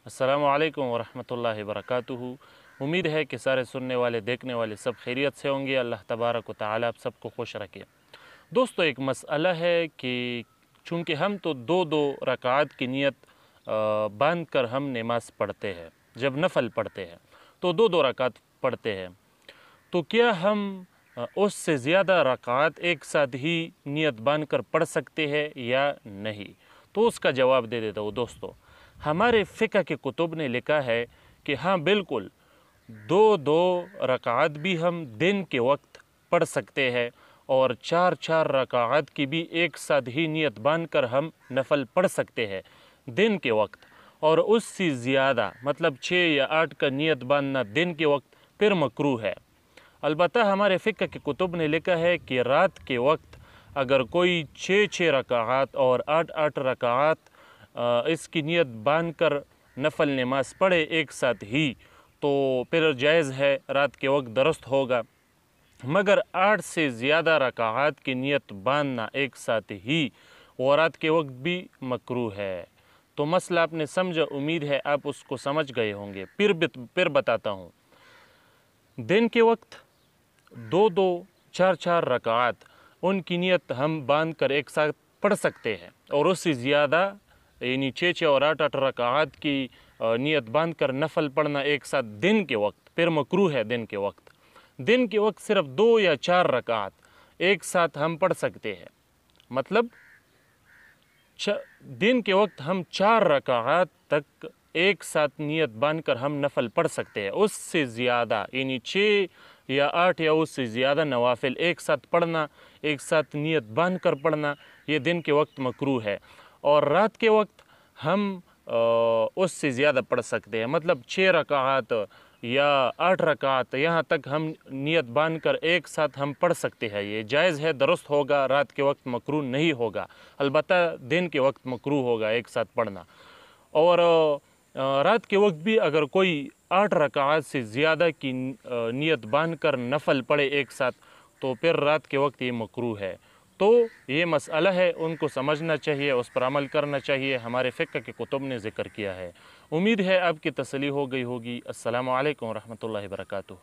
अस्सलामु अलैकुम वरहमतुल्लाहि वबरकातुहू। उम्मीद है कि सारे सुनने वाले देखने वाले सब खैरियत से होंगे। अल्लाह तबारक व तआला आप सबको खुश रखे। दोस्तों, एक मसला है कि चूँकि हम तो दो दो रकात की नियत बांध कर हम नमाज पढ़ते हैं, जब नफल पढ़ते हैं तो दो दो रकात पढ़ते हैं, तो क्या हम उससे ज़्यादा रकात एक साथ ही नियत बांध कर पढ़ सकते हैं या नहीं? तो उसका जवाब दे देता हूँ। दोस्तों, हमारे फ़िक़्ह के कुतुब ने लिखा है कि हाँ बिल्कुल, दो दो रकात भी हम दिन के वक्त पढ़ सकते हैं और चार चार रकात की भी एक साथ ही नियत बांध कर हम नफल पढ़ सकते हैं दिन के वक्त। और उससे ज़्यादा मतलब 6 या 8 का नियत बांधना दिन के वक्त फिर मकरूह है। अलबत्ता हमारे फ़िक़्ह के कुतुब ने लिखा है कि रात के वक्त अगर कोई 6 रकात और 8 रकात इसकी नियत बांध कर नफल नमाज पढ़े एक साथ ही, तो फिर जायज़ है, रात के वक्त दुरुस्त होगा। मगर 8 से ज़्यादा रकात की नियत बांधना एक साथ ही और रात के वक्त भी मकरूह है। तो मसला आपने समझा, उम्मीद है आप उसको समझ गए होंगे। फिर बताता हूँ। दिन के वक्त दो दो चार चार रकात उनकी नियत हम बांध कर एक साथ पढ़ सकते हैं और उससे ज़्यादा यानी 6 और 8 रकात की नियत बांध कर नफल पढ़ना एक साथ दिन के वक्त फिर मकरूह है। दिन के वक्त सिर्फ 2 या 4 रकात एक साथ हम पढ़ सकते हैं, मतलब दिन के वक्त हम 4 रकात तक एक साथ नियत बांध कर हम नफल पढ़ सकते हैं। उससे ज़्यादा यानी 6 या 8 या उससे ज़्यादा नवाफिल एक साथ पढ़ना, एक साथ नियत बांध कर पढ़ना, ये दिन के वक्त मकरूह है। और रात के वक्त हम उससे ज़्यादा पढ़ सकते हैं, मतलब 6 रकात या 8 रकात यहाँ तक हम नियत बांध कर एक साथ हम पढ़ सकते हैं। ये जायज़ है, दुरुस्त होगा, रात के वक्त मकरूह नहीं होगा। अलबत्ता दिन के वक्त मकरूह होगा एक साथ पढ़ना। और रात के वक्त भी अगर कोई 8 रकात से ज़्यादा की नियत बांध कर नफल पढ़े एक साथ, तो फिर रात के वक्त ये मकरूह है। तो ये मसला है, उनको समझना चाहिए, उस पर अमल करना चाहिए। हमारे फ़िक़्ह के कुतुब ने ज़िक्र किया है। उम्मीद है आपकी तसल्ली हो गई होगी। अस्सलामु अलैकुम रहमतुल्लाहि व बरकातुहू।